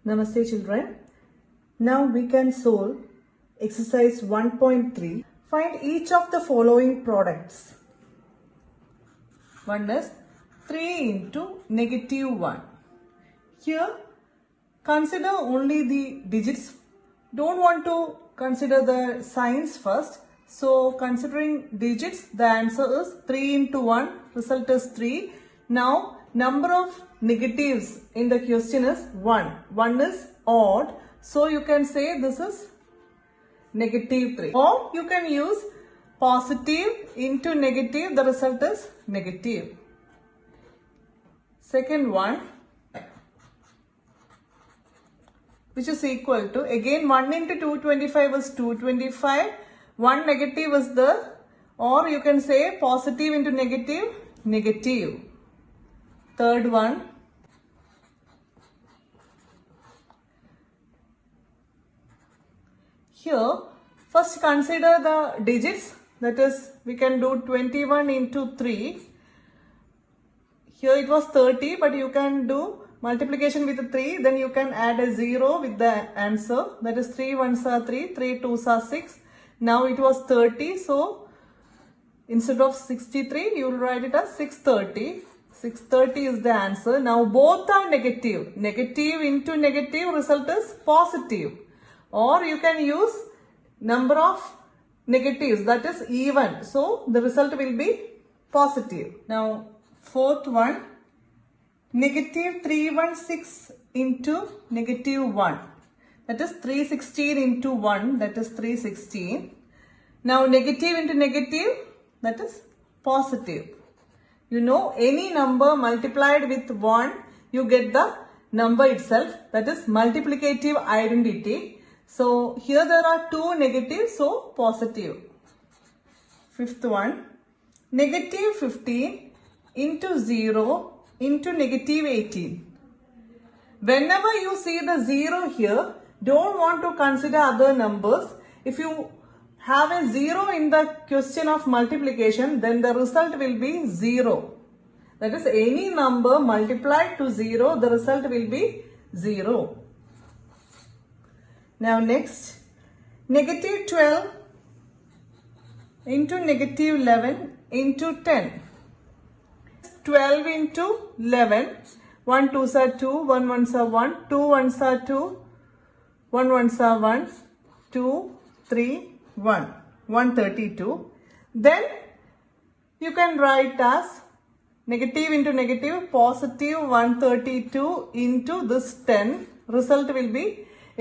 Namaste children. Now we can solve exercise 1.3. Find each of the following products. One is 3 into -1. Here consider only the digits. Don't want to consider the signs first. So considering digits, the answer is 3 into 1. Result is 3. Now number of negatives in the question is 1. 1 is odd. So you can say this is -3. Or you can use positive into negative. The result is negative. Second one, which is equal to, again 1 into 225 is 225. 1 negative is there, or you can say positive into negative, negative. Third one, here first consider the digits, that is we can do 21 into 3. Here it was 30, but you can do multiplication with 3, then you can add a 0 with the answer, that is 3 ones are 3, 3 twos are 6. Now it was 30, so instead of 63 you will write it as 630. 630 is the answer. Now both are negative. Negative into negative, result is positive. Or you can use number of negatives, that is even. So the result will be positive. Now fourth one, -316 into -1. That is 316 into 1, that is 316. Now negative into negative, that is positive. You know, any number multiplied with 1, you get the number itself, that is multiplicative identity. So here there are 2 negatives, so positive. Fifth one, -15 into 0 into -18. Whenever you see the 0 here, don't want to consider other numbers. If you have a 0 in the question of multiplication, then the result will be 0. That is, any number multiplied to 0, the result will be 0. Now next, -12 into -11 into 10. 12 into 11. 1 2s are 2, 1 1s are 1, 2 1s are 2, 1 1s are 1, 2, 3, 1, 132. Then you can write as negative into negative, positive 132 into this 10. Result will be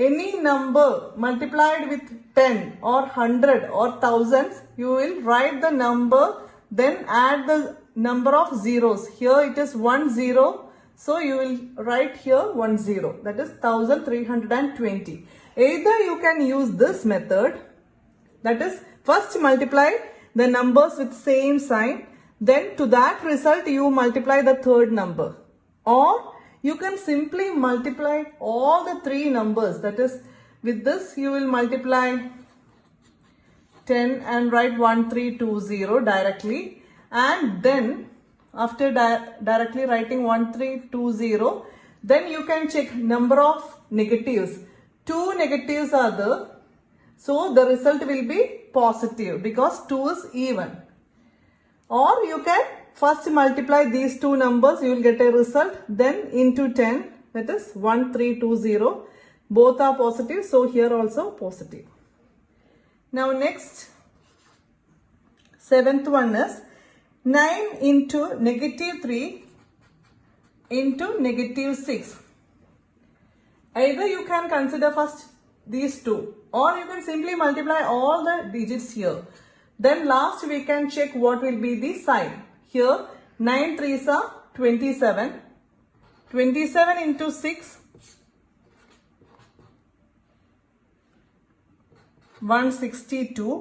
any number multiplied with 10 or 100 or thousands. You will write the number, then add the number of zeros. Here it is 1 0. So you will write here 1 0. That is 1320. Either you can use this method, that is first multiply the numbers with same sign, then to that result you multiply the third number. Or you can simply multiply all the 3 numbers, that is with this you will multiply 10 and write 1320 directly, and then after directly writing 1320, then you can check number of negatives. 2 negatives are there, so the result will be positive because 2 is even. Or you can first multiply these 2 numbers, you will get a result, then into 10, that is 1320. Both are positive, so here also positive. Now next, seventh one is 9 into -3 into -6. Either you can consider first these 2, or you can simply multiply all the digits here. Then last we can check what will be the sign. Here 9 3s are 27. 27 into 6, 162.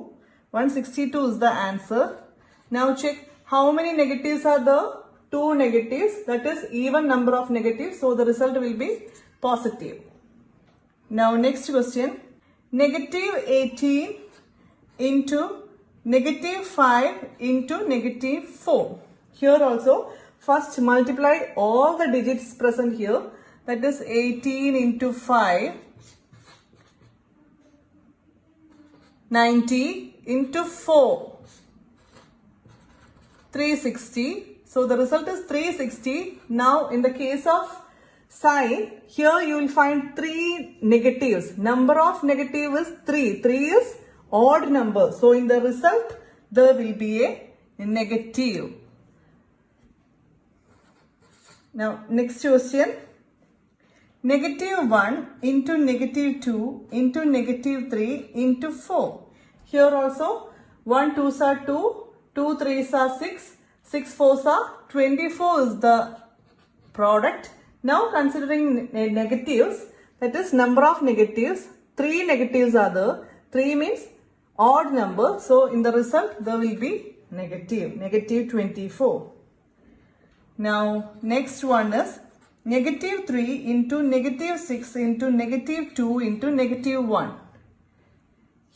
162 is the answer. Now check how many negatives are there? 2 negatives, that is even number of negatives, so the result will be positive. Now next question, -18 into -5 into -4. Here also first multiply all the digits present here, that is 18 into 5, 90 into 4, 360. So the result is 360. Now in the case of sign, here you will find 3 negatives. Number of negative is 3. 3 is odd number. So in the result, there will be a negative. Now next question. Negative 1 into negative 2 into negative 3 into 4. Here also 1 2s are 2, 2 3s are 6, 6 4s are 24 is the product. Now considering negatives, that is number of negatives, 3 negatives are there. 3 means odd number. So in the result there will be negative 24. Now next one is negative 3 into negative 6 into negative 2 into negative 1.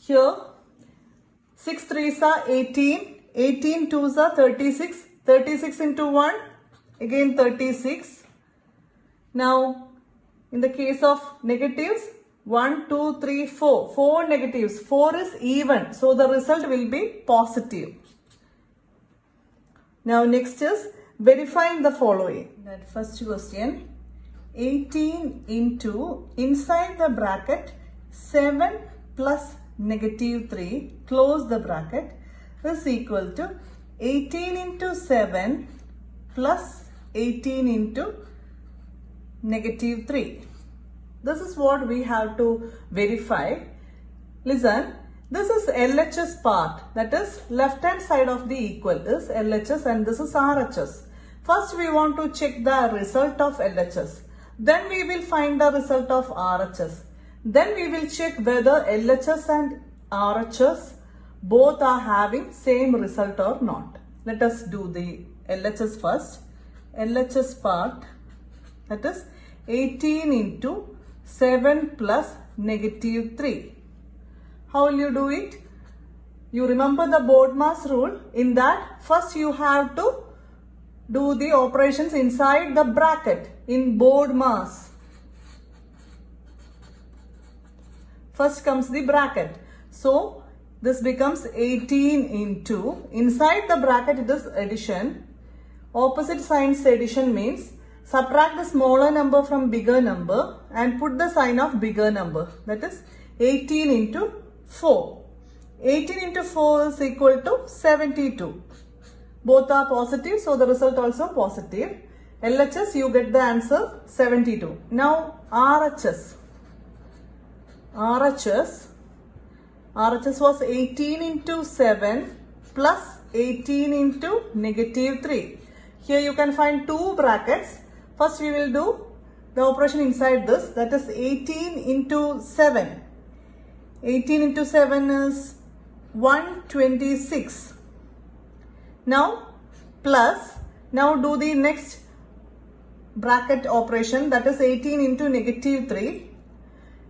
Here 6 3s are 18, 18 2s are 36, 36 into 1 again 36. Now in the case of negatives, 1 2 3 4, 4 negatives, 4 is even, so the result will be positive. Now next is verifying the following. That first question, 18 into inside the bracket 7 plus negative 3 close the bracket is equal to 18 into 7 plus 18 into negative 3. This is what we have to verify. Listen. This is LHS part, that is left hand side of the equal is LHS and this is RHS. First we want to check the result of LHS. Then we will find the result of RHS. Then we will check whether LHS and RHS both are having same result or not. Let us do the LHS first. LHS part, that is 18 into 7 plus negative 3. How will you do it? You remember the BODMAS rule. In that, first you have to do the operations inside the bracket in BODMAS. First comes the bracket. So, this becomes 18 into, inside the bracket it is addition. Opposite signs addition means subtract the smaller number from bigger number and put the sign of bigger number. That is 18 into 4. 18 into 4 is equal to 72. Both are positive, so the result also positive. LHS, you get the answer 72. Now RHS. RHS was 18 into 7 plus 18 into negative 3. Here you can find two brackets. First we will do the operation inside this, that is 18 into 7. 18 into 7 is 126. Now plus, now do the next bracket operation, that is 18 into negative 3.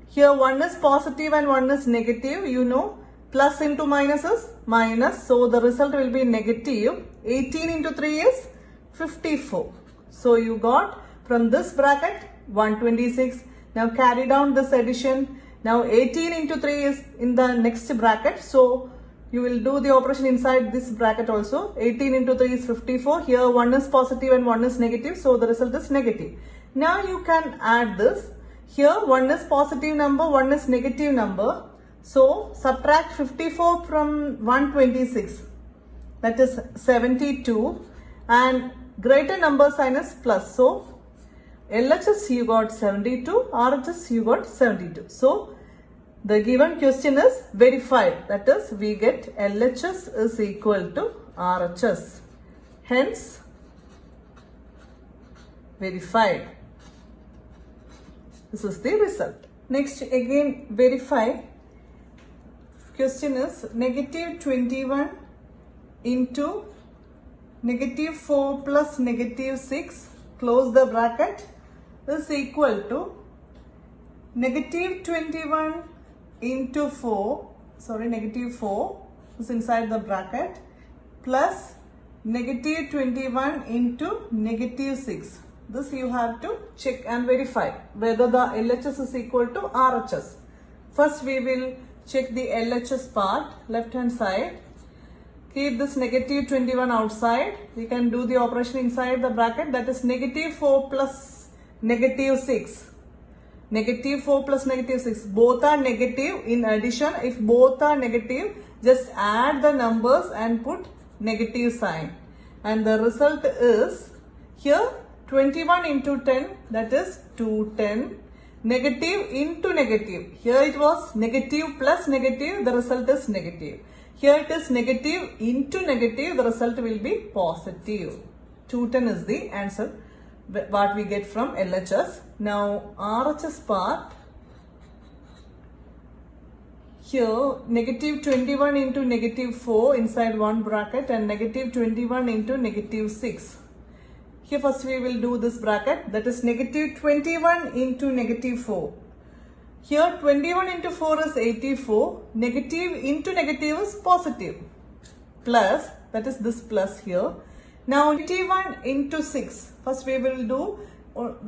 Here one is positive and one is negative. You know plus into minus is minus. So the result will be negative. 18 into 3 is 54. So you got from this bracket 126. Now carry down this addition. Now 18 into 3 is in the next bracket. So you will do the operation inside this bracket also. 18 into 3 is 54. Here one is positive and one is negative. So the result is negative. Now you can add this. Here one is positive number, one is negative number. So subtract 54 from 126. That is 72. And greater number sign is plus. So LHS you got 72, RHS you got 72. So the given question is verified. That is, we get LHS is equal to RHS. Hence, verified. This is the result. Next, again verify. Question is negative 21 into negative 4 plus negative 6, close the bracket, is equal to negative 21 into 4, negative 4 is inside the bracket, plus negative 21 into negative 6. this you have to check and verify whether the LHS is equal to RHS. First we will check the LHS part, left hand side. Keep this negative 21 outside. We can do the operation inside the bracket, that is negative 4 plus negative 6. Negative 4 plus negative 6. Both are negative. In addition, if both are negative, just add the numbers and put negative sign. And the result is here 21 into 10, that is 210. Negative into negative. Here it was negative plus negative, the result is negative. Here it is negative into negative, the result will be positive. 210 is the answer what we get from LHS. Now RHS part, here negative 21 into negative 4 inside one bracket and negative 21 into negative 6. Here first we will do this bracket, that is negative 21 into negative 4. Here 21 into 4 is 84, negative into negative is positive, plus, that is this plus here. Now 21 into 6, first we will do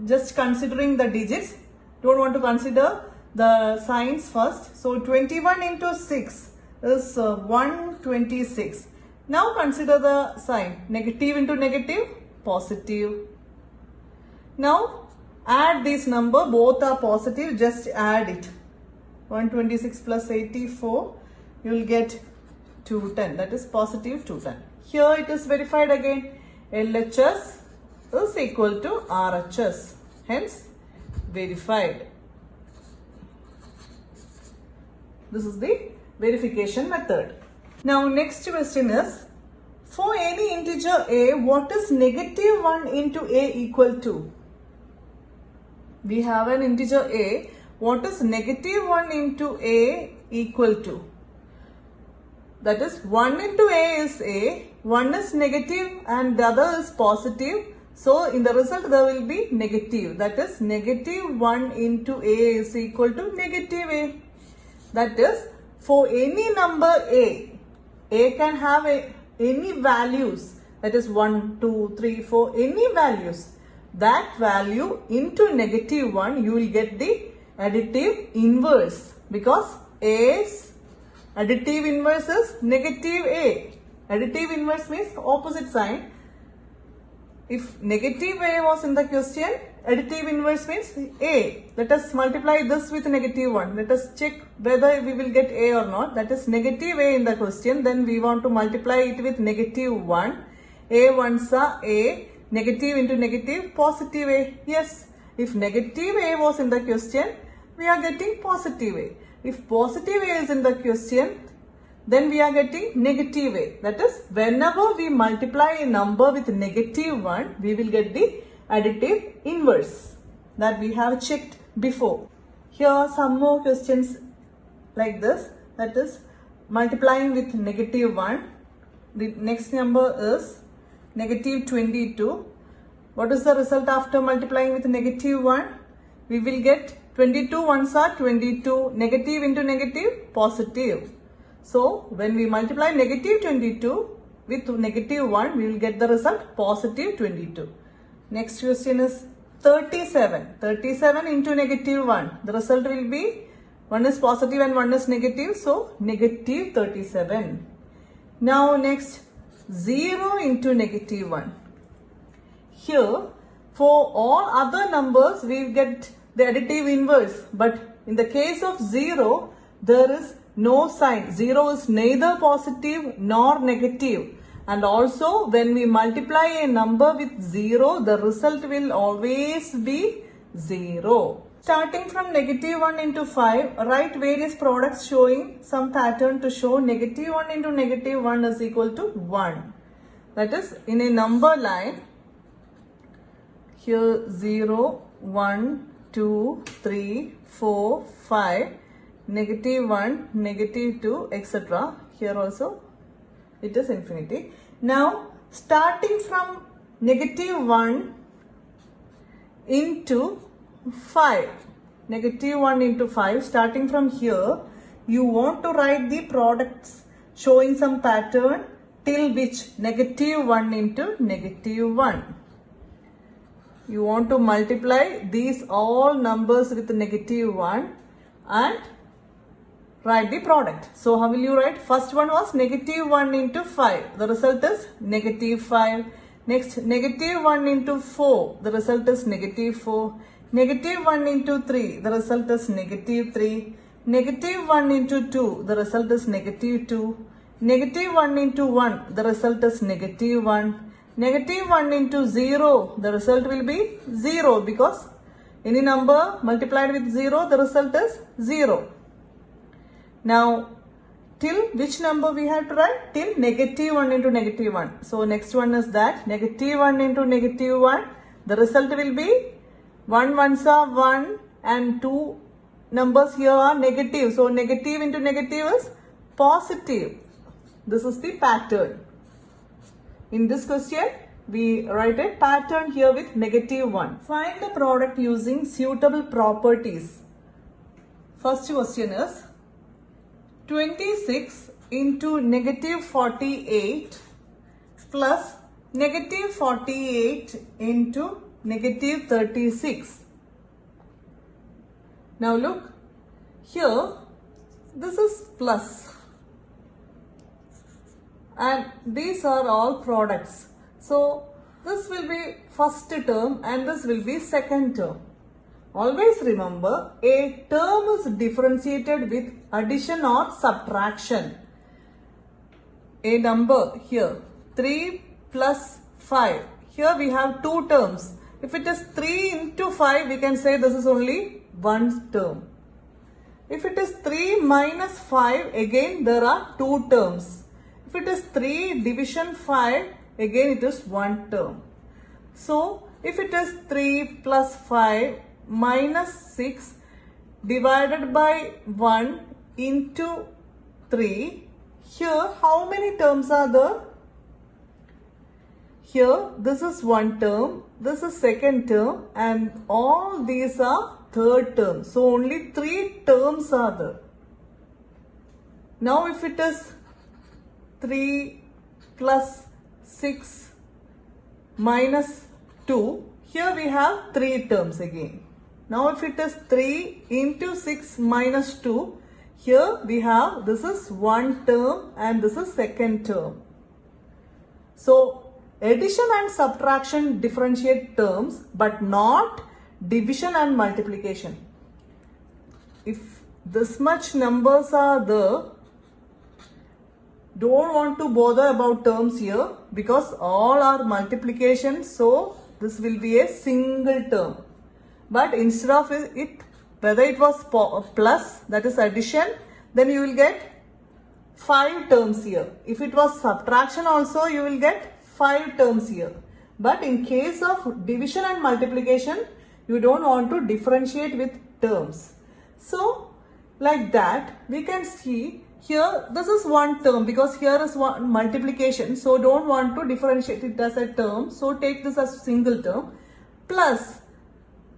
just considering the digits, don't want to consider the signs first. So 21 into 6 is 126. Now consider the sign, negative into negative, positive. Now add this number, both are positive, just add it. 126 plus 84, you will get 210, that is positive 210. Here it is verified again, LHS is equal to RHS, hence verified. This is the verification method. Now next question is, for any integer a, what is negative 1 into a equal to? We have an integer a. What is negative 1 into a equal to? That is 1 into a is a, 1 is negative and the other is positive. So in the result there will be negative. That is negative 1 into a is equal to negative a. That is for any number a can have any values. That is 1, 2, 3, 4, any values. That value into negative 1, you will get the additive inverse, because A's additive inverse is negative A. Additive inverse means opposite sign. If negative A was in the question, additive inverse means A. Let us multiply this with negative 1. Let us check whether we will get A or not. That is negative A in the question. Then we want to multiply it with negative 1. A ones are A. Negative into negative, positive A. Yes, if negative A was in the question, we are getting positive A. If positive A is in the question, then we are getting negative A. That is, whenever we multiply a number with negative 1, we will get the additive inverse that we have checked before. Here are some more questions like this. That is, multiplying with negative 1. The next number is negative 22. What is the result after multiplying with negative 1? We will get 22 ones are 22. Negative into negative, positive. So when we multiply negative 22 with negative 1, we will get the result positive 22. Next question is 37. 37 into negative 1. The result will be, one is positive and one is negative. So negative 37. Now next, 0 into negative 1. Here, for all other numbers, we get the additive inverse. But in the case of 0, there is no sign. 0 is neither positive nor negative. And also, when we multiply a number with 0, the result will always be 0. Starting from negative 1 into 5, write various products showing some pattern to show negative 1 into negative 1 is equal to 1. That is, in a number line, here 0, 1, 2, 3, 4, 5, negative 1, negative 2, etc. Here also it is infinity. Now starting from negative 1 into 5, negative 1 into 5, starting from here, you want to write the products showing some pattern till which negative 1 into negative 1. you want to multiply these all numbers with negative 1 and write the product. So how will you write? First one was negative 1 into 5. The result is negative 5. Next, negative 1 into 4. The result is negative 4. Negative 1 into 3. The result is negative 3. Negative 1 into 2. The result is negative 2. Negative 1 into 1. The result is negative 1. Negative 1 into 0. The result will be 0 because any number multiplied with 0, the result is 0. Now, till which number we have to write? Till negative 1 into negative 1. So, next one is that negative 1 into negative 1. The result will be 1 ones are 1 and 2 numbers here are negative. So, negative into negative is positive. This is the pattern. In this question, we write a pattern here with negative 1. Find the product using suitable properties. First question is 26 into negative 48 plus negative 48 into negative 36. Now look, here this is plus and these are all products. So this will be first term and this will be second term. Always remember, a term is differentiated with addition or subtraction. A number here, 3 plus 5. Here we have two terms. If it is 3 into 5, we can say this is only one term. If it is 3 minus 5, again there are two terms. If it is 3 division 5, again it is one term. So, if it is 3 plus 5 minus 6 divided by 1 into 3, here how many terms are there? Here this is one term, this is second term and all these are third term. So, only 3 terms are there. Now, if it is 3 plus 6 minus 2, here we have 3 terms again. Now if it is 3 into 6 minus 2, here we have, this is one term and this is second term. So addition and subtraction differentiate terms but not division and multiplication. If this much numbers are there, don't want to bother about terms here because all are multiplication, so this will be a single term. But instead of it, whether it was plus, that is addition, then you will get 5 terms here. If it was subtraction also, you will get 5 terms here. But in case of division and multiplication, you don't want to differentiate with terms. So, like that, we can see here this is one term because here is one multiplication. So, don't want to differentiate it as a term. So, take this as single term. Plus,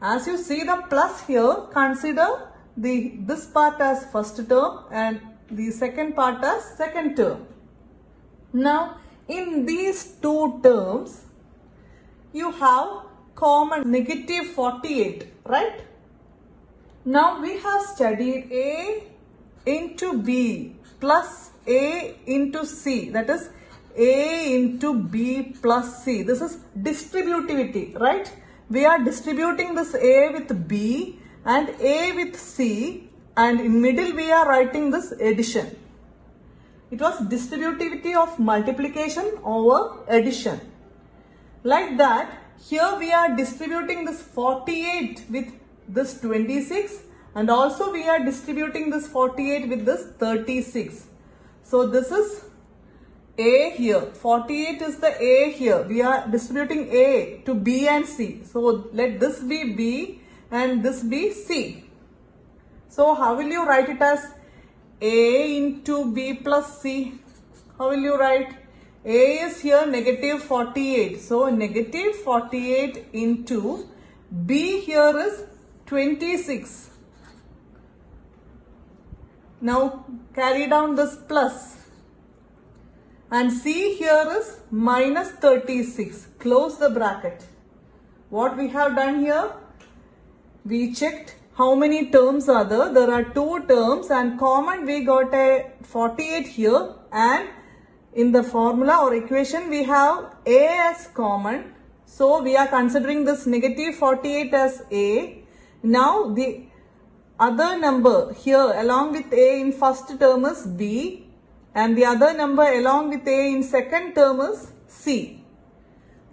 as you see the plus here, consider this part as first term and the second part as second term. Now, in these two terms, you have common negative 48, right? Now, we have studied A into B plus A into C, that is A into B plus C. This is distributivity, right? We are distributing this A with B and A with C and in middle we are writing this addition. It was distributivity of multiplication over addition. Like that, here we are distributing this 48 with this 26 and also we are distributing this 48 with this 36. So this is A here, 48 is the A here. We are distributing A to B and C. So let this be B and this be C. So how will you write it as A into B plus C? How will you write? A is here negative 48. So negative 48 into B here is 26. Now carry down this plus. And C here is minus 36. Close the bracket. What we have done here? We checked how many terms are there. There are 2 terms and common we got a 48 here, and in the formula or equation we have A as common. So we are considering this negative 48 as A. Now the other number here along with A in first term is B, and the other number along with A in second term is C.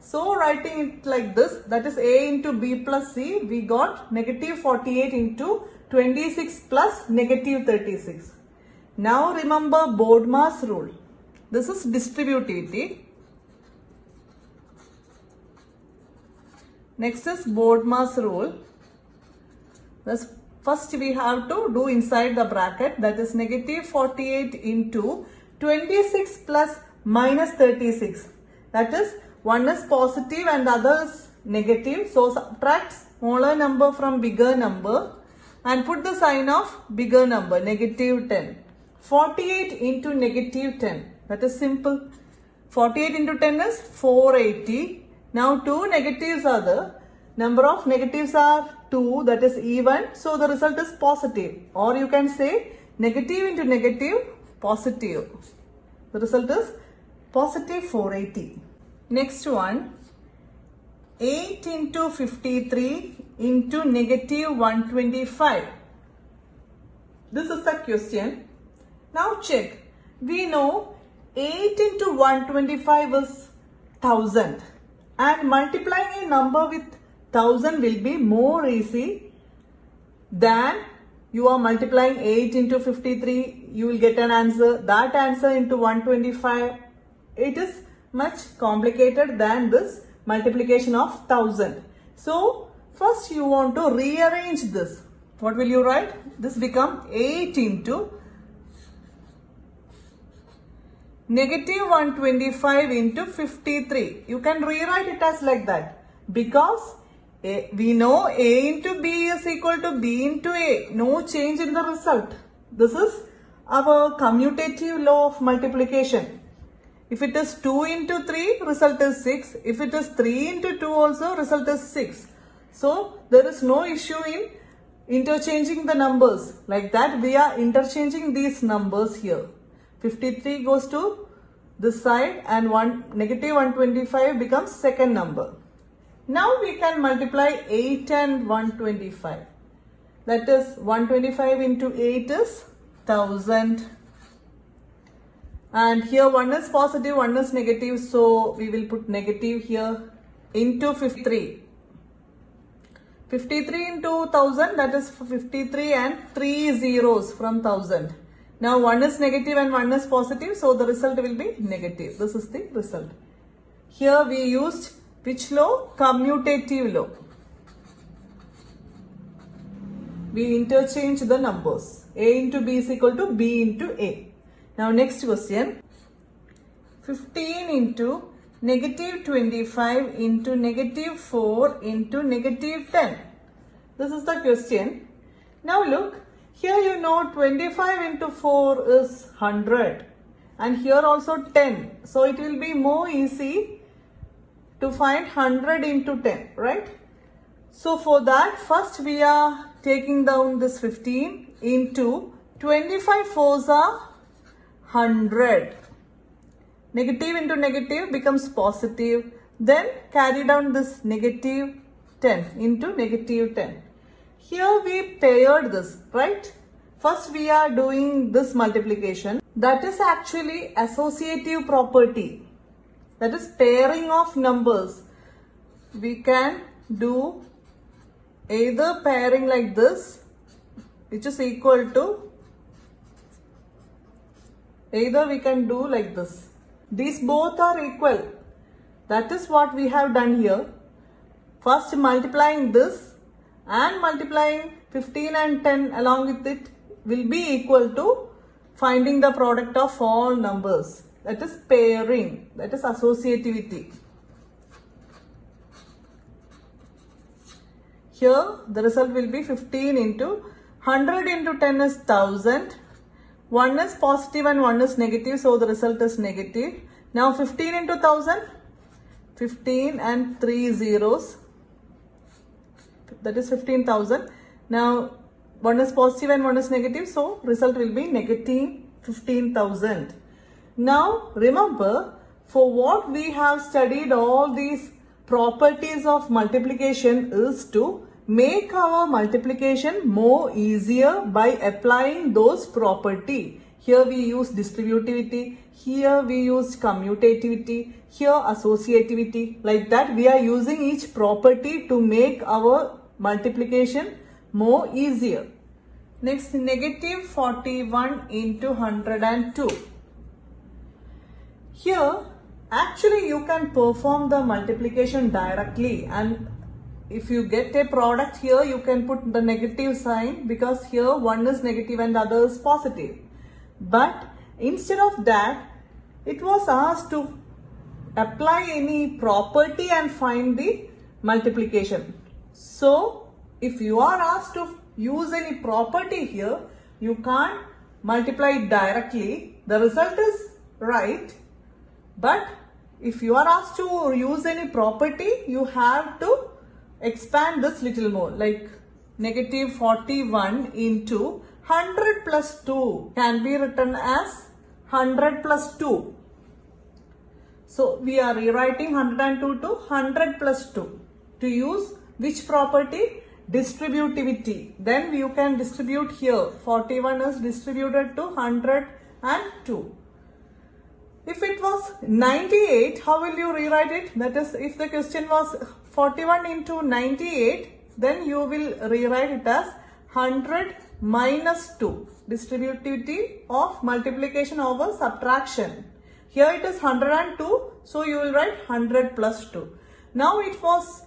So writing it like this, that is A into B plus C, we got negative 48 into 26 plus negative 36. Now remember BODMAS rule. This is distributivity. Next is BODMAS rule. Thus, first we have to do inside the bracket, that is negative 48 into 26 plus minus 36. That is, one is positive and the other is negative. So subtract smaller number from bigger number and put the sign of bigger number, negative 10. 48 into negative 10. That is simple. 48 into 10 is 480. Now 2 negatives are there. Number of negatives are 2, that is even. So the result is positive. Or you can say negative into negative, positive. The result is positive 480. Next one, 8 into 53 into negative 125. This is the question. Now check. We know 8 into 125 is 1000. And multiplying a number with 1000 will be more easy than you are multiplying 8 into 53. You will get an answer. That answer into 125. It is much complicated than this multiplication of 1000. So first you want to rearrange this. What will you write? This become 8 into negative 125 into 53. You can rewrite it as like that because we know A into B is equal to B into A. No change in the result. This is our commutative law of multiplication. If it is 2 into 3, result is 6. If it is 3 into 2 also, result is 6. So there is no issue in interchanging the numbers. Like that, we are interchanging these numbers here. 53 goes to this side and negative 125 becomes second number. Now we can multiply 8 and 125. That is 125 into 8 is 1000. And here one is positive, one is negative. So we will put negative here into 53. 53 into 1000, that is 53 and 3 zeros from 1000. Now one is negative and one is positive. So the result will be negative. This is the result. Here we used which law? Commutative law. We interchange the numbers. A into B is equal to B into A. Now next question, 15 into negative 25 into negative 4 into negative 10. This is the question. Now look, here you know 25 into 4 is 100 and here also 10. So it will be more easy to find 100 into 10, right? So for that, first we are taking down this 15 into 25 fours are 100. Negative into negative becomes positive. Then carry down this negative 10 into negative 10. Here we paired this, right? First we are doing this multiplication. That is actually associative property. That is pairing of numbers. We can do either pairing like this, which is equal to, either we can do like this. These both are equal. That is what we have done here. First multiplying this and multiplying 15 and 10 along with it will be equal to finding the product of all numbers. That is pairing. That is associativity. Here the result will be 15 into 100 into 10 is 1000. One is positive and one is negative, so the result is negative. Now 15 into 1000, 15 and 3 zeros. that is 15,000. Now one is positive and one is negative, so result will be negative 15,000. Now remember, for what we have studied all these properties of multiplication is to make our multiplication more easier by applying those property. Here we use distributivity, here we use commutativity, here associativity. Like that we are using each property to make our multiplication more easier. Next, negative 41 into 102. Here actually you can perform the multiplication directly, and if you get a product here you can put the negative sign because here one is negative and the other is positive. But instead of that, it was asked to apply any property and find the multiplication. So if you are asked to use any property here, you can't multiply it directly. The result is right. But if you are asked to use any property, you have to expand this little more, like negative 41 into 100 plus 2 can be written as 100 plus 2. So we are rewriting 102 to 100 plus 2 to use which property? Distributivity. Then you can distribute here. 41 is distributed to 102. If it was 98, how will you rewrite it? That is, if the question was 41 into 98, then you will rewrite it as 100 minus 2. Distributivity of multiplication over subtraction. Here it is 102, so you will write 100 plus 2. Now it was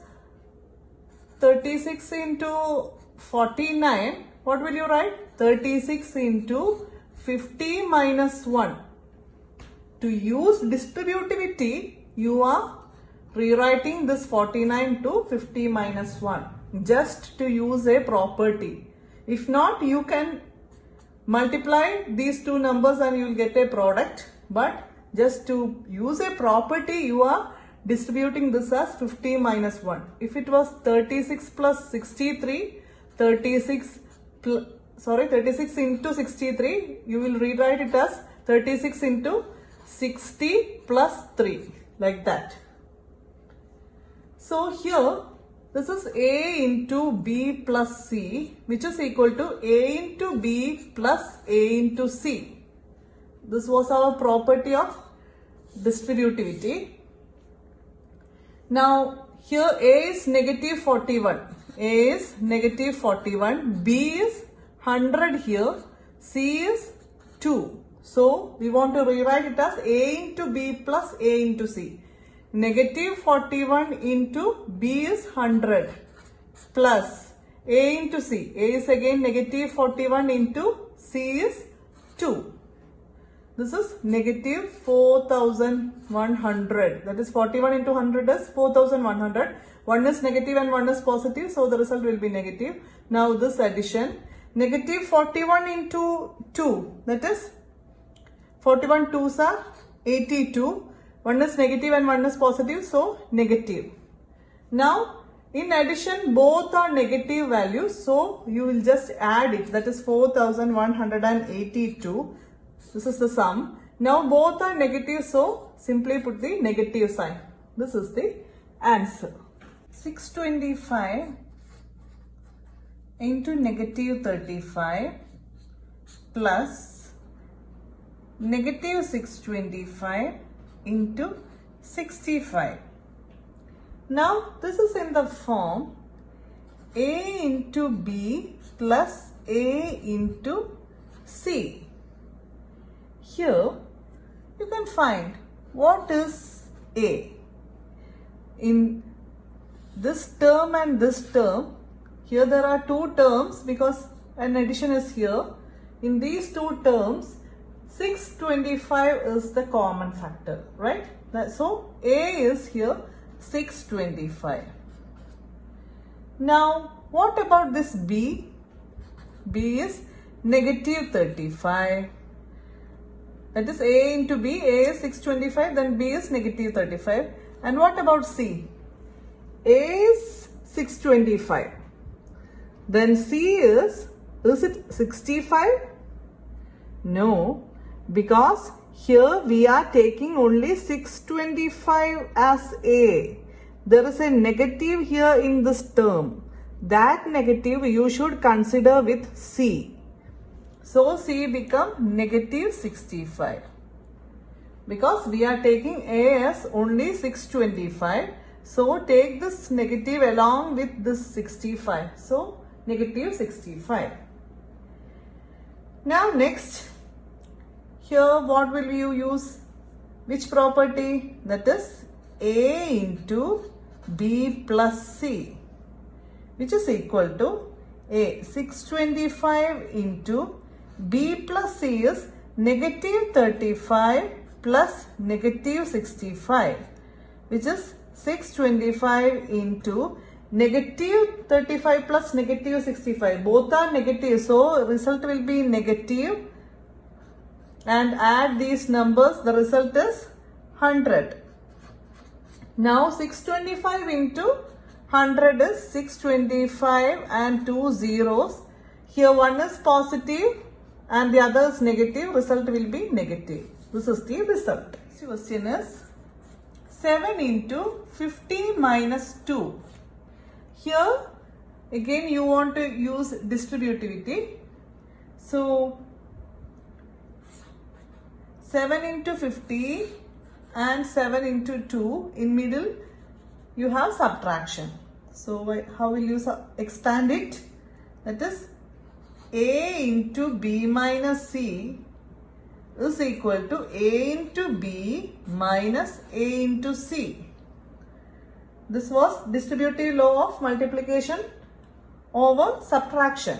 36 into 49. What will you write? 36 into 50 minus 1. To use distributivity, you are rewriting this 49 to 50 minus 1 just to use a property. If not, you can multiply these two numbers and you will get a product. But just to use a property, you are distributing this as 50 minus 1. If it was 36 plus 63, 36 into 63, you will rewrite it as 36 into 60 plus 3, like that. So here, this is A into B plus C, which is equal to A into B plus A into C. This was our property of distributivity. Now, here A is negative 41. A is negative 41. B is 100 here. C is 2. So, we want to rewrite it as A into B plus A into C. Negative 41 into B is 100 plus A into C. A is again negative 41 into C is 2. This is negative 4100. That is 41 into 100 is 4100. One is negative and one is positive. So, the result will be negative. Now, this addition. Negative 41 into 2. That is 41 2s are 82. One is negative and one is positive, so negative. Now, in addition, both are negative values, so you will just add it. That is 4182. This is the sum. Now, both are negative, so simply put the negative sign. This is the answer. 625 into negative 35 plus negative 625 into 65. Now this is in the form A into B plus A into C. Here you can find what is A. In this term and this term, here there are two terms because an addition is here. In these two terms, 625 is the common factor, right? So, A is here 625. Now, what about this B? B is negative 35. That is A into B. A is 625, then B is negative 35. And what about C? A is 625. Then C is it 65? No, because here we are taking only 625 as A. There is a negative here in this term. That negative you should consider with C. So C become negative 65. Because we are taking A as only 625. So take this negative along with this 65. So negative 65. Now next, here what will you use? Which property? That is A into B plus C, which is equal to A. 625 into B plus C is negative 35 plus negative 65, which is 625 into negative 35 plus negative 65. Both are negative, so result will be negative. And add these numbers, the result is 100. Now 625 into 100 is 625 and 2 zeros. Here one is positive and the other is negative. Result will be negative. This is the result. Next question is 7 into 50 minus 2. Here again you want to use distributivity. So 7 into 50 and 7 into 2, in middle you have subtraction. So how will you expand it? That is A into B minus C is equal to A into B minus A into C. This was distributive law of multiplication over subtraction.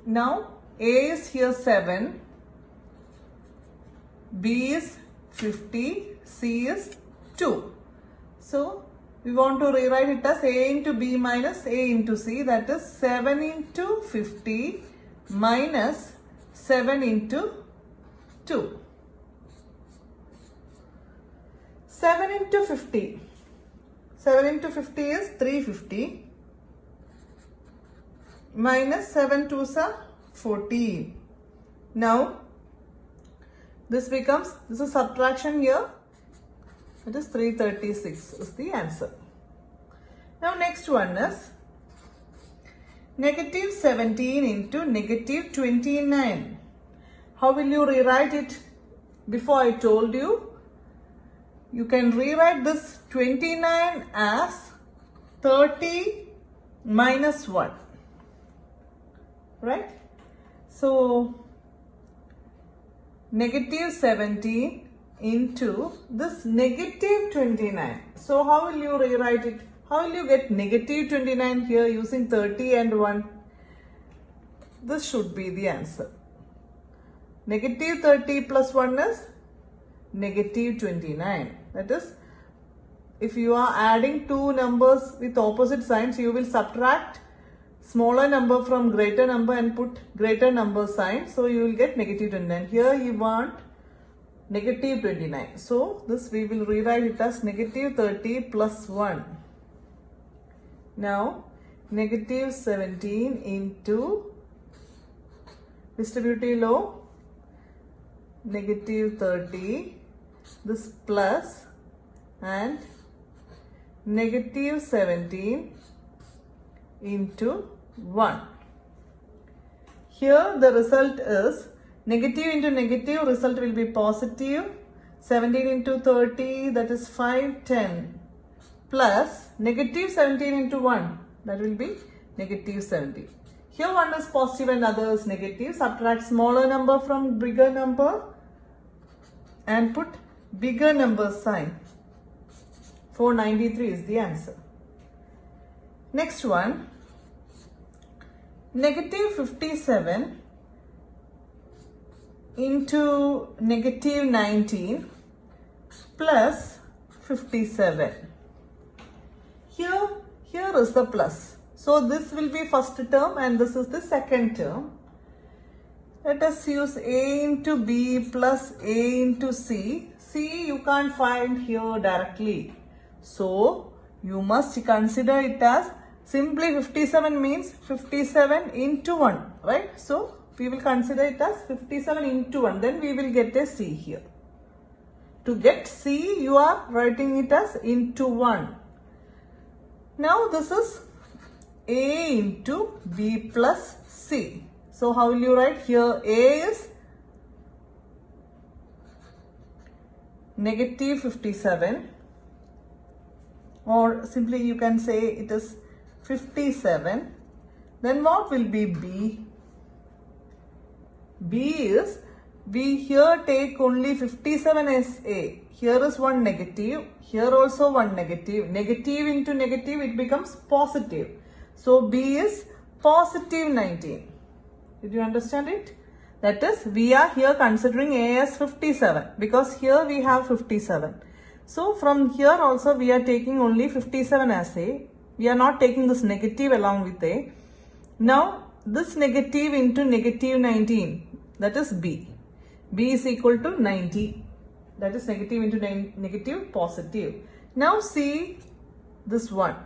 Now A is here 7, B is 50, C is 2. So we want to rewrite it as A into B minus A into C, that is 7 into 50 minus 7 into 2. 7 into 50. 7 into 50 is 350 minus 7 twos are 14. Now this becomes, this is subtraction here, it is 336 is the answer. Now next one is negative 17 into negative 29. How will you rewrite it? Before I told you, you can rewrite this 29 as 30 minus 1, right? So negative 17 into this negative 29. So how will you rewrite it? How will you get negative 29 here using 30 and 1? This should be the answer. Negative 30 plus 1 is negative 29. That is, if you are adding two numbers with opposite signs, you will subtract smaller number from greater number and put greater number sign. So you will get negative 29. Here you want negative 29. So this we will rewrite it as negative 30 plus 1. Now negative 17 into distributive law, negative 30, this plus and negative 17 into 1. Here the result is negative into negative, result will be positive. 17 into 30, that is 5, 10 plus negative 17 into 1, that will be negative 17. Here one is positive and other is negative. Subtract smaller number from bigger number and put bigger number sign. 493 is the answer. Next one, negative 57 into negative 19 plus 57. Here is the plus. So this will be first term and this is the second term. Let us use A into B plus A into C. C you can't find here directly. So you must consider it as Simply 57 means 57 into 1, right? So we will consider it as 57 into 1. Then we will get a C here. To get C, you are writing it as into 1. Now this is A into B plus C. So how will you write here? A is negative 57, or simply you can say it is 57. Then what will be B? B is, we here take only 57 as A. Here is one negative, here also one negative. Negative into negative, it becomes positive. So B is positive 19. Did you understand it? That is, we are here considering A as 57 because here we have 57. So from here also we are taking only 57 as A. We are not taking this negative along with A. Now this negative into negative 19, that is B. B is equal to 90. That is negative into negative positive. Now see this one.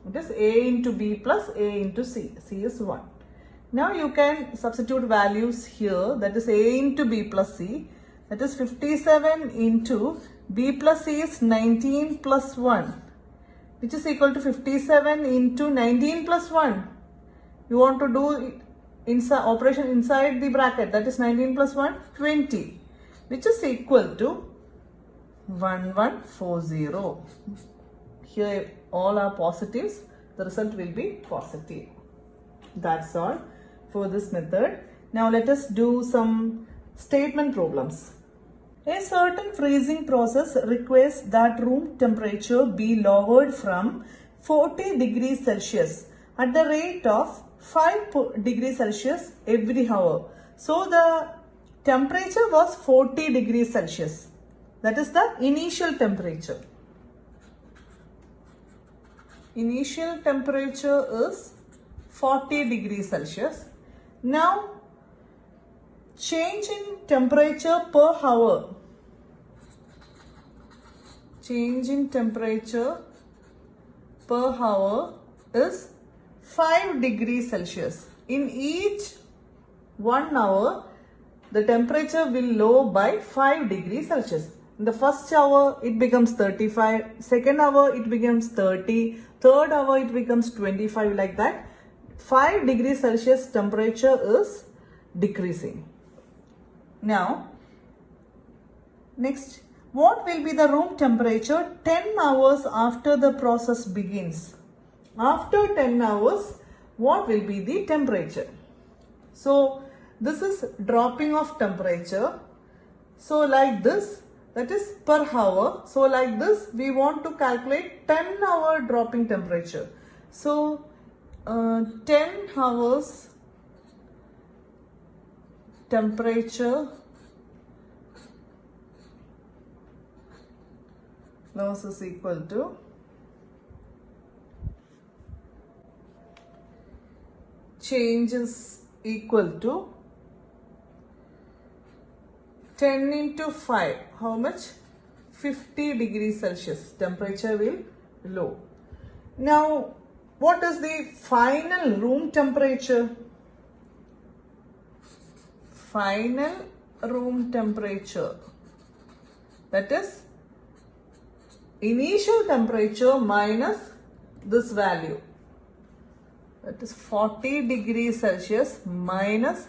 It is A into B plus A into C. C is 1. Now you can substitute values here. That is A into B plus C. That is 57 into B plus C is 19 plus 1. Which is equal to 57 into 19 plus 1. You want to do inside operation inside the bracket. That is 19 plus 1, 20. Which is equal to 1140. Here all are positives. The result will be positive. That's all for this method. Now let us do some statement problems. A certain freezing process requires that room temperature be lowered from 40 degrees Celsius at the rate of 5 degrees Celsius every hour. So the temperature was 40 degrees Celsius. That is the initial temperature. Initial temperature is 40 degrees Celsius. Now change in temperature per hour. Change in temperature per hour is 5 degrees Celsius. In each 1 hour, the temperature will lower by 5 degrees Celsius. In the first hour, it becomes 35. Second hour, it becomes 30. Third hour, it becomes 25, like that. 5 degrees Celsius temperature is decreasing. Now, next, what will be the room temperature 10 hours after the process begins? After 10 hours, what will be the temperature? So, this is dropping of temperature. So, like this, that is per hour. So, like this, we want to calculate 10-hour dropping temperature. So, 10 hours temperature loss is equal to change is equal to 10 into 5. How much? 50 degrees Celsius. Temperature will low. Now, what is the final room temperature? Final room temperature. That is initial temperature minus this value. That is 40 degrees Celsius minus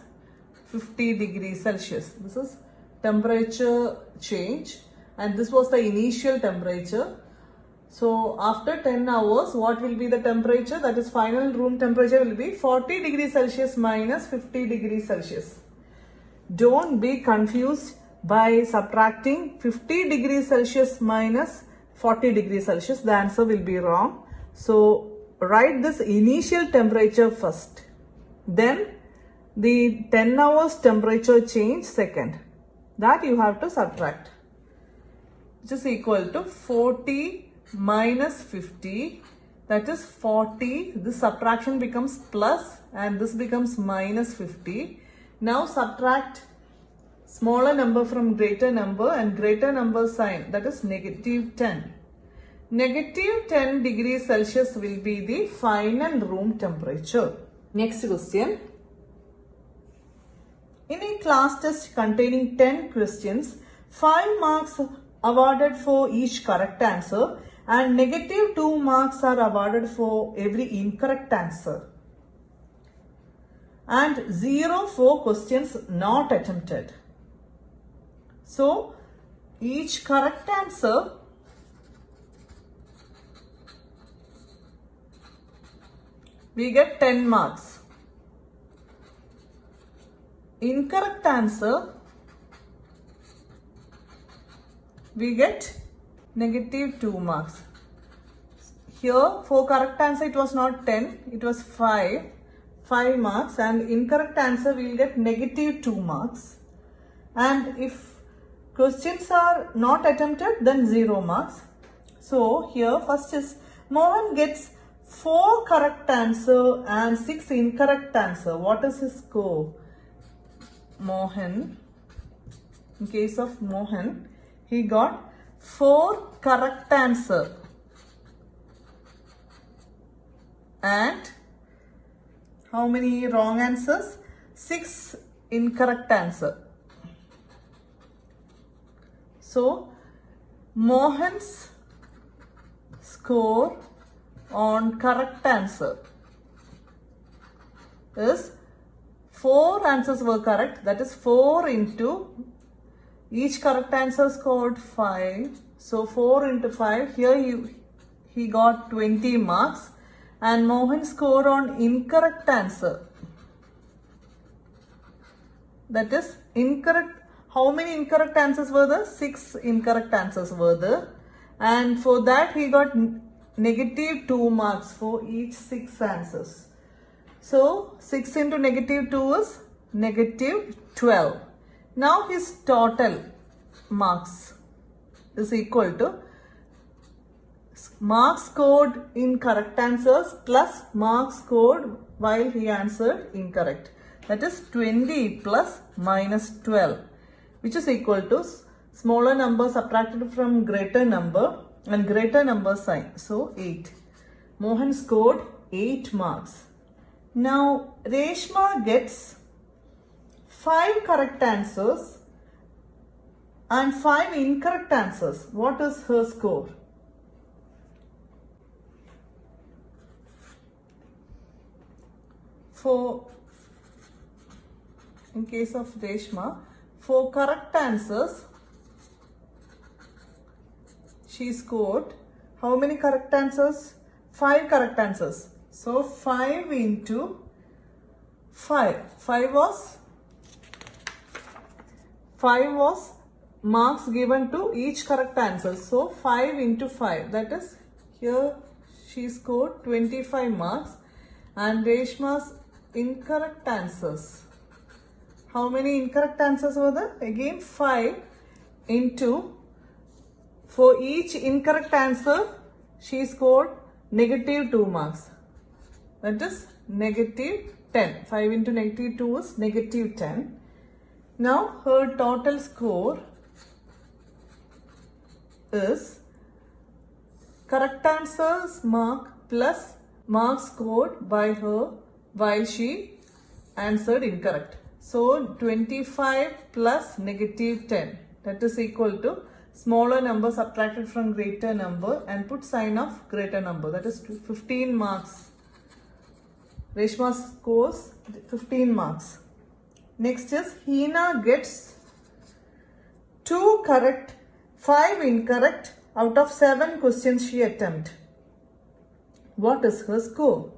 50 degrees Celsius. This is temperature change and this was the initial temperature. So after 10 hours, what will be the temperature? That is final room temperature will be 40 degrees Celsius minus 50 degrees Celsius. Don't be confused by subtracting 50 degrees Celsius minus 40 degrees Celsius. The answer will be wrong. So write this initial temperature first. Then the 10 hours temperature change second. That you have to subtract. Which is equal to 40 minus 50. That is 40. This subtraction becomes plus and this becomes minus 50. Now subtract smaller number from greater number and greater number sign, that is negative 10. Negative 10 degrees Celsius will be the final room temperature. Next question. In a class test containing 10 questions, 5 marks awarded for each correct answer and negative 2 marks are awarded for every incorrect answer. And 0 for questions not attempted. So, each correct answer we get 10 marks. Incorrect answer we get negative 2 marks. Here for correct answer it was not 10, it was 5 marks, and incorrect answer we will get negative 2 marks. And if questions are not attempted, then 0 marks. So here first is Mohan gets 4 correct answer and 6 incorrect answer. What is his score? Mohan, in case of Mohan, he got 4 correct answer and how many wrong answers? 6 incorrect answer. So, Mohan's score on correct answer is 4 answers were correct. That is 4 into each correct answer scored 5. So, 4 into 5. Here he got 20 marks. And Mohan score on incorrect answer. That is incorrect. How many incorrect answers were there? 6 incorrect answers were there. And for that he got negative 2 marks for each 6 answers. So 6 into negative 2 is negative 12. Now his total marks is equal to marks scored in correct answers plus marks scored while he answered incorrect. That is 20 plus minus 12, which is equal to smaller number subtracted from greater number and greater number sign. So 8. Mohan scored 8 marks. Now Reshma gets 5 correct answers and 5 incorrect answers. What is her score? In case of Reshma, for correct answers, she scored how many correct answers? 5 correct answers. So 5 into 5. 5 was marks given to each correct answer. So 5 into 5. That is, here she scored 25 marks. And Reshma's incorrect answers. How many incorrect answers were there? Again 5 into, for each incorrect answer, she scored negative 2 marks. That is negative 10. 5 into negative 2 is negative 10. Now her total score is correct answers mark plus marks scored by her while she answered incorrect. So 25 plus negative 10, that is equal to smaller number subtracted from greater number and put sign of greater number. That is 15 marks. Reshma scores 15 marks. Next is Hina gets 2 correct, 5 incorrect out of 7 questions she attempted. What is her score?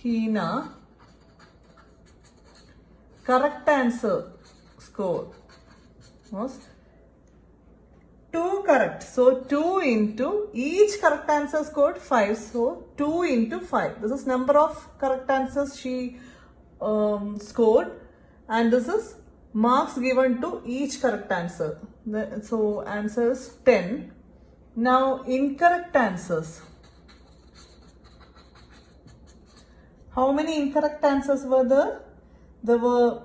Hina, correct answer score was 2 correct. So 2 into each correct answer scored 5. So 2 into 5. This is number of correct answers she scored, and this is marks given to each correct answer. So answer is 10. Now incorrect answers. How many incorrect answers were there? There were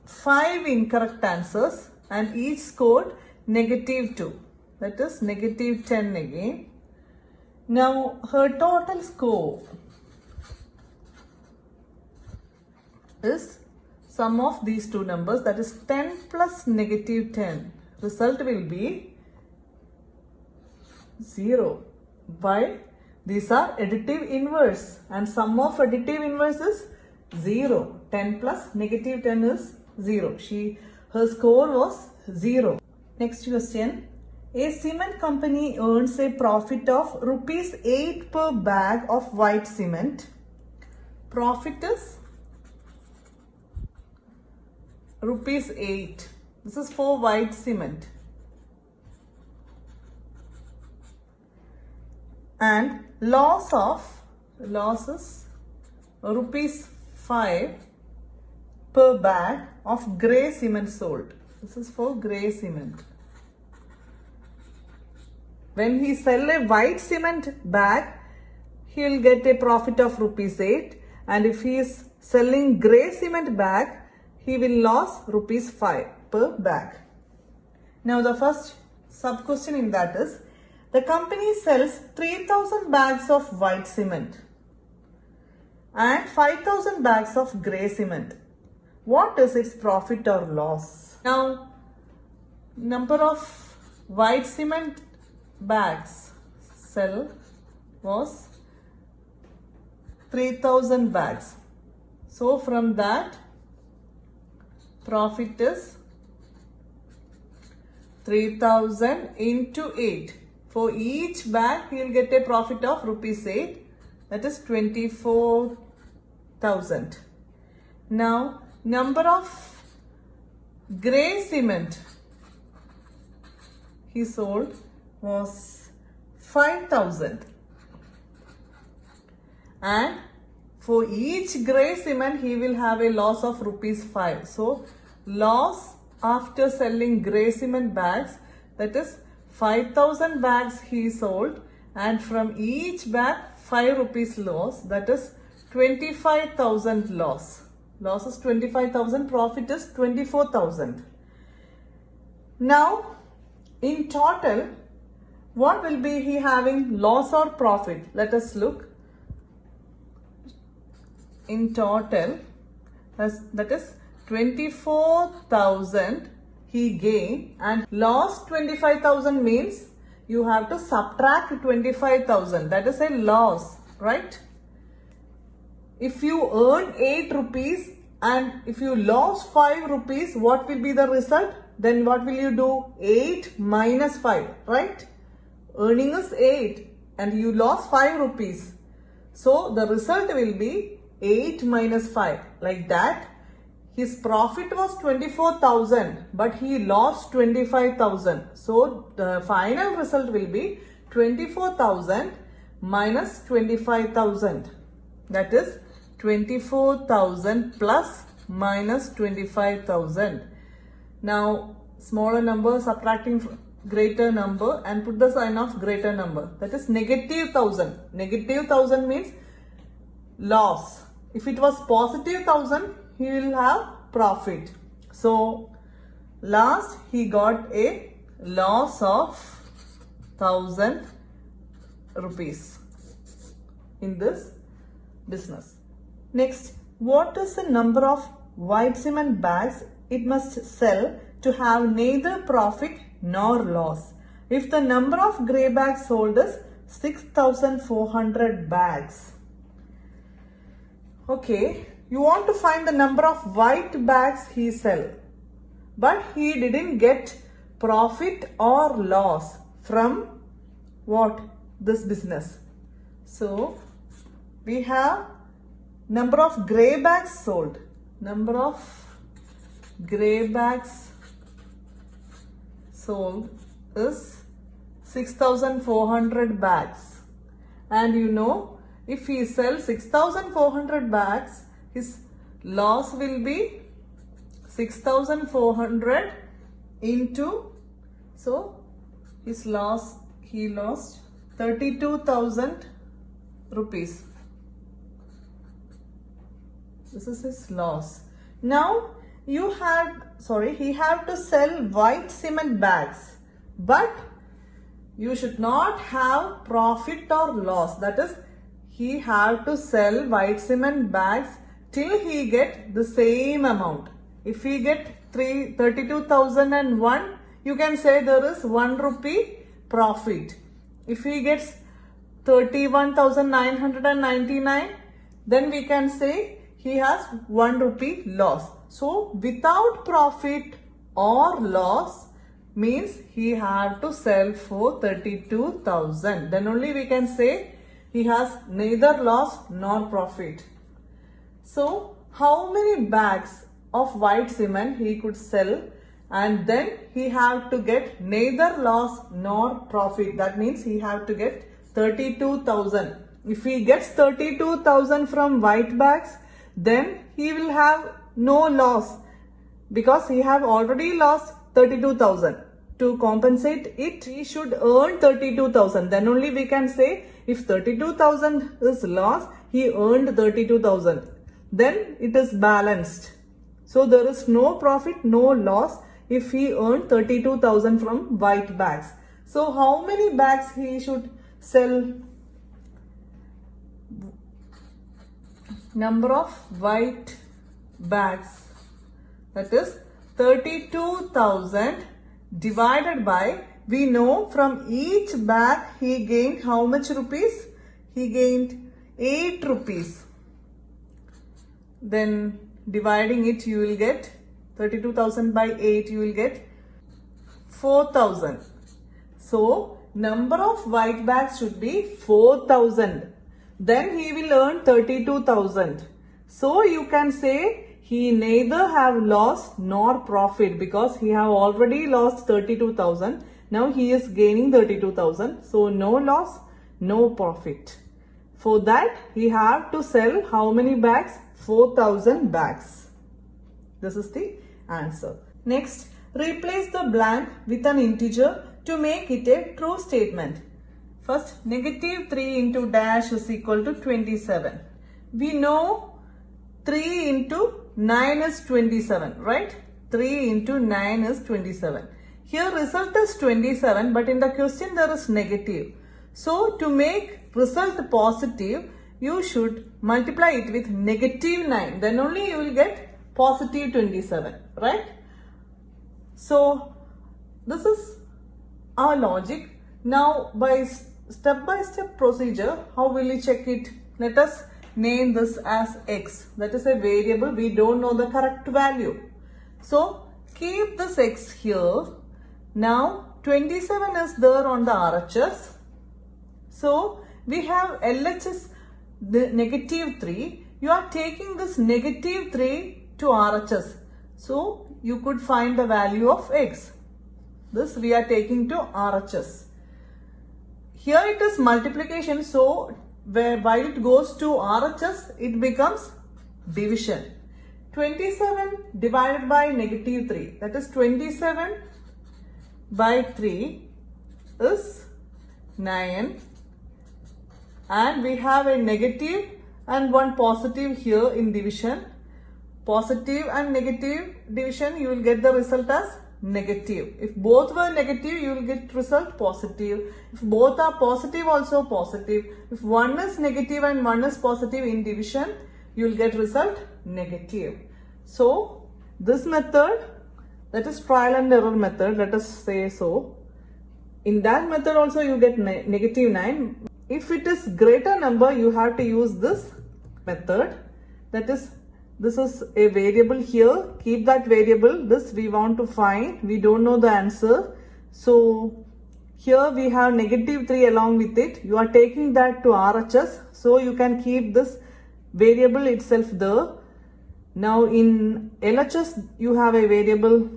5 incorrect answers and each scored negative 2. That is negative 10 again. Now her total score is sum of these two numbers, that is 10 plus negative 10. Result will be 0. Why? These are additive inverse and sum of additive inverse is 0. 10 plus negative 10 is 0. Her score was 0. Next question. A cement company earns a profit of rupees 8 per bag of white cement. Profit is rupees 8. This is for white cement. And loss is rupees 5 per bag of grey cement sold. This is for grey cement. When he sell a white cement bag, he will get a profit of rupees 8, and if he is selling grey cement bag, he will lose rupees 5 per bag. Now the first sub question in that is, the company sells 3000 bags of white cement and 5000 bags of grey cement. What is its profit or loss? Now, number of white cement bags sell was 3000 bags. So from that, profit is 3000 into 8. For each bag, he will get a profit of rupees 8. That is 24,000. Now, number of grey cement he sold was 5000. And for each grey cement, he will have a loss of rupees 5. So, loss after selling grey cement bags, that is 5000 bags he sold, and from each bag 5 rupees loss, that is 25,000 loss. Loss is 25,000, profit is 24,000. Now, in total, what will be he having, loss or profit? Let us look. In total, that is 24,000 he gained, and lost 25,000 means you have to subtract 25,000. That is a loss, right? If you earn 8 rupees and if you lost 5 rupees, what will be the result? Then what will you do? 8 minus 5, right? Earning is 8 and you lost 5 rupees. So the result will be 8 minus 5, like that. His profit was 24,000, but he lost 25,000. So the final result will be 24,000 minus 25,000. That is 24,000 plus minus 25,000. Now smaller number subtracting greater number and put the sign of greater number. That is negative 1000. Negative 1000 means loss. If it was positive 1000, he will have profit. So last he got a loss of 1000 rupees in this business. Next, what is the number of white cement bags it must sell to have neither profit nor loss? If the number of grey bags sold is 6,400 bags. Okay, you want to find the number of white bags he sell, but he didn't get profit or loss from what? This business. So we have number of grey bags sold. Number of grey bags sold is 6,400 bags. And you know, if he sells 6,400 bags, his loss will be 6,400 into, so his loss, he lost 32,000 rupees. This is his loss. Now he had to sell white cement bags, but you should not have profit or loss. That is, he have to sell white cement bags till he get the same amount. If he get 32,001, you can say there is 1 rupee profit. If he gets 31,999, then we can say he has 1 rupee loss. So without profit or loss means he have to sell for 32,000. Then only we can say he has neither loss nor profit. So how many bags of white cement he could sell, and then he have to get neither loss nor profit. That means he have to get 32,000. If he gets 32,000 from white bags, then he will have no loss because he have already lost 32,000. To compensate it, he should earn 32,000. Then only we can say if 32,000 is loss, he earned 32,000. Then it is balanced. So there is no profit, no loss if he earned 32,000 from white bags. So how many bags he should sell? Number of white bags, that is 32,000 divided by, we know from each bag he gained how much rupees? He gained 8 rupees. Then dividing it, you will get 32,000 by 8, you will get 4,000. So number of white bags should be 4,000. Then he will earn 32,000. So you can say he neither have loss nor profit because he have already lost 32,000. Now he is gaining 32,000. So no loss, no profit. For that he have to sell how many bags? 4,000 bags. This is the answer. Next, replace the blank with an integer to make it a true statement. First, negative 3 into dash is equal to 27. We know 3 into 9 is 27, right? 3 into 9 is 27. Here result is 27, but in the question there is negative. So to make result positive, you should multiply it with negative 9. Then only you will get positive 27, right? So this is our logic. Now by step-by-step procedure, how will you check it? Let us name this as x. That is a variable. We don't know the correct value. So keep this x here. Now 27 is there on the RHS. So we have LHS the negative 3. You are taking this negative 3 to RHS. So you could find the value of x. This we are taking to RHS. Here it is multiplication. So while it goes to RHS, it becomes division. 27 divided by negative 3. That is 27 by 3 is 9. And we have a negative and one positive here in division. Positive and negative division, you will get the result as negative. If both were negative, you will get result positive. If both are positive, also positive. If one is negative and one is positive in division, you will get result negative. So this method, that is trial and error method, let us say so. In that method also you get negative 9. If it is greater number, you have to use this method. That is, this is a variable here. Keep that variable. This we want to find. We don't know the answer. So here we have negative 3 along with it. You are taking that to RHS. So you can keep this variable itself there. Now in LHS you have a variable.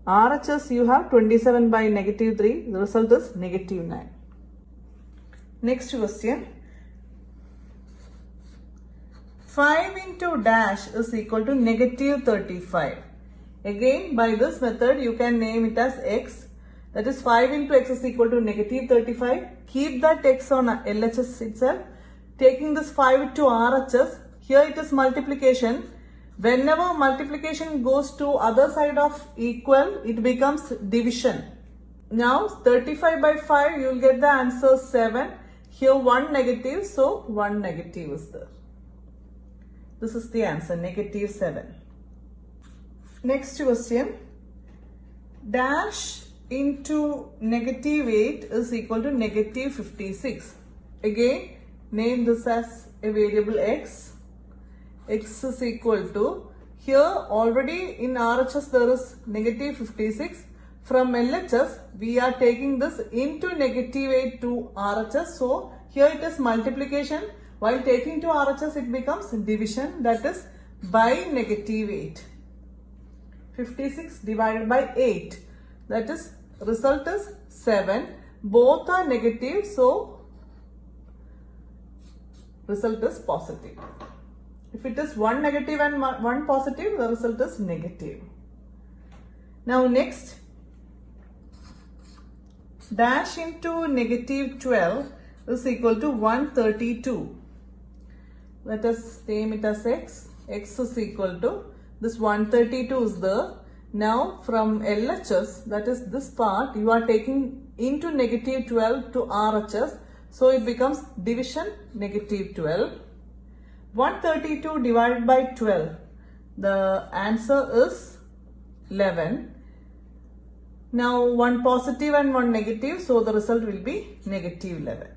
RHS you have 27 by negative 3. The result is negative 9. Next question. 5 into dash is equal to negative 35. Again, by this method, you can name it as x. That is 5 into x is equal to negative 35. Keep that x on LHS itself. Taking this 5 to RHS, here it is multiplication. Whenever multiplication goes to other side of equal, it becomes division. Now 35 by 5, you will get the answer 7. Here 1 negative, so 1 negative is there. This is the answer, negative 7. Next question. Dash into negative 8 is equal to negative 56. Again, name this as a variable x. X is equal to, here already in RHS there is negative 56. From LHS, we are taking this into negative 8 to RHS. So, here it is multiplication. While taking to RHS, it becomes division, that is by negative 8. 56 divided by 8. That is, result is 7. Both are negative, so result is positive. If it is 1 negative and 1 positive, the result is negative. Now next, dash into negative 12 is equal to 132. Let us name it as x. X is equal to, this 132 is there. Now from LHS, that is this part, you are taking into negative 12 to RHS. So it becomes division negative 12. 132 divided by 12. The answer is 11. Now one positive and one negative, so the result will be negative 11.